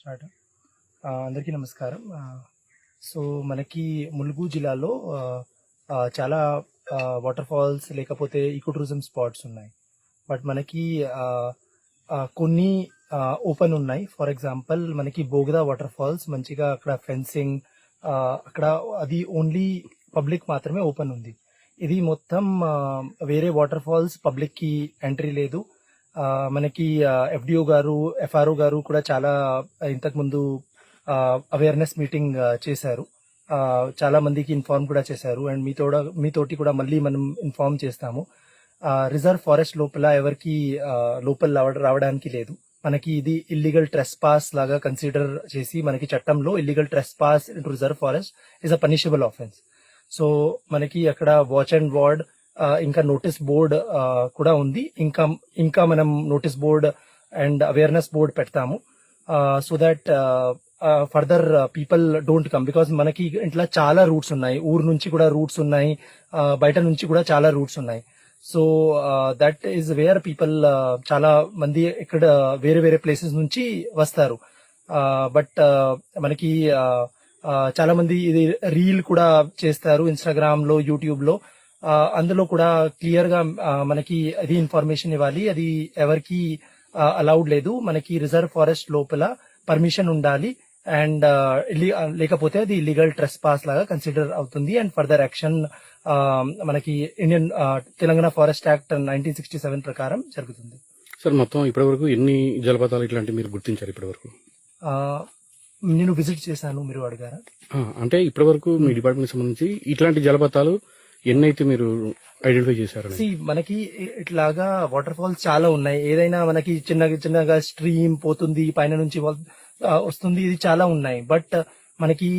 Start. అందరికీ నమస్కారం. So మనకి ములుగు జిల్లాలో చాలా వాటర్ ఫాల్స్ లేకపోతే ఈకో టూరిజం స్పాట్స్ ఉన్నాయి. బట్ మనకి కొన్ని ఓపెన్ ఉన్నాయి. ఫర్ ఎగ్జాంపుల్ మనకి బోగదా వాటర్ ఫాల్స్ మంచిగా అక్కడ ఫెన్సింగ్ అక్కడ అది ఓన్లీ పబ్లిక్ మాత్రమే ఓపెన్ ఉంది. ఇది మొత్తం వేరే వాటర్ ఫాల్స్ పబ్లిక్ కి ఎంట్రీ లేదు. మనకి ఎఫ్డిఓ గారు ఎఫ్ఆర్ఓ గారు కూడా చాలా ఇంతకు ముందు అవేర్నెస్ మీటింగ్ చేశారు. చాలా మందికి ఇన్ఫార్మ్ కూడా చేశారు. అండ్ మీతోటి కూడా మళ్ళీ మనం ఇన్ఫార్మ్ చేస్తాము. రిజర్వ్ ఫారెస్ట్ లోపల ఎవరికి లోపల రావడానికి లేదు. మనకి ఇది ఇల్లీగల్ ట్రెస్ పాస్ లాగా కన్సిడర్ చేసి మనకి చట్టంలో illegal trespass in reserve forest is a punishable offence. So మనకి అక్కడ వాచ్ అండ్ వార్డ్ ఇంకా నోటీస్ బోర్డ్ కూడా ఉంది. ఇంకా మనం notice board and awareness board పెడతాము so that further people don't come. Because మనకి ఇంట్లో చాలా రూట్స్ ఉన్నాయి, ఊరు నుంచి కూడా రూట్స్ ఉన్నాయి, బయట నుంచి కూడా చాలా రూట్స్ ఉన్నాయి. So that is where people చాలా మంది ఇక్కడ వేరే వేరే ప్లేసెస్ నుంచి వస్తారు. బట్ మనకి చాలా మంది ఇది రీల్ కూడా చేస్తారు ఇన్స్టాగ్రామ్ లో, యూట్యూబ్ లో. అందులో కూడా క్లియర్ గా మనకి అది ఇన్ఫర్మేషన్ ఇవ్వాలి. అది ఎవరికి అలౌడ్ లేదు. మనకి రిజర్వ్ ఫారెస్ట్ లోపల పర్మిషన్ ఉండాలి అండ్ లేకపోతే అది ఇల్లీగల్ ట్రెస్ పాస్ లాగా కన్సిడర్ అవుతుంది. అండ్ ఫర్దర్ యాక్షన్ మనకి ఇండియన్ తెలంగాణ ఫారెస్ట్ యాక్ట్ 1967 ప్రకారం జరుగుతుంది. సార్ మొత్తం ఇప్పటి వరకు ఎన్ని జలపాతాలు ఇట్లాంటి మీరు గుర్తించారు ఇప్పటి వరకు? నేను విజిట్ చేశాను, మీరు అడిగారా? అంటే ఇప్పటి వరకు మీ డిపార్ట్మెంట్ సంబంధించి ఇట్లాంటి జలపాతాలు ఎన్నైతే మీరు ఐడెంటిఫై చేశారు? మనకి ఇట్లాగా వాటర్ ఫాల్స్ చాలా ఉన్నాయి. ఏదైనా మనకి చిన్నగా స్ట్రీమ్ పోతుంది, పైన నుంచి వస్తుంది, ఇది చాలా ఉన్నాయి. బట్ మనకి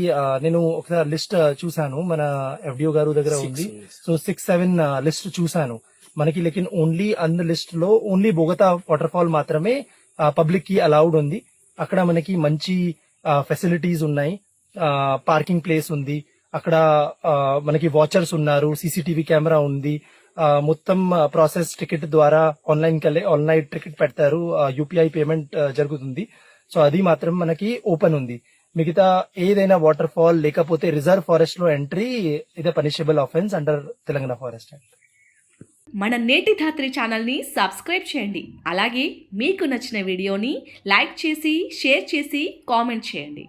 నేను ఒకసారి లిస్ట్ చూసాను, మన ఎఫ్డిఓ గారు దగ్గర ఉంది. సో 6-7 లిస్ట్ చూసాను మనకి. లేకిన్ ఓన్లీ అన్న లిస్ట్ లో ఓన్లీ బోగతా వాటర్ ఫాల్ మాత్రమే పబ్లిక్ కి అలౌడ్ ఉంది. అక్కడ మనకి మంచి ఫెసిలిటీస్ ఉన్నాయి, పార్కింగ్ ప్లేస్ ఉంది, అక్కడ మనకి వాచర్స్ ఉన్నారు, సీసీటీవీ కెమెరా ఉంది, మొత్తం ప్రాసెస్ టికెట్ ద్వారా ఆన్లైన్ టికెట్ పెడతారు, యూపీఐ పేమెంట్ జరుగుతుంది. సో అది మాత్రం మనకి ఓపెన్ ఉంది. మిగతా ఏదైనా వాటర్ ఫాల్ లేకపోతే రిజర్వ్ ఫారెస్ట్ లో ఎంట్రీ ఇది punishable offence under Telangana forest act. మన నేటి ధాత్రి ఛానల్ని సబ్స్క్రైబ్ చేయండి. అలాగే మీకు నచ్చిన వీడియోని లైక్ చేసి, షేర్ చేసి, కామెంట్ చేయండి.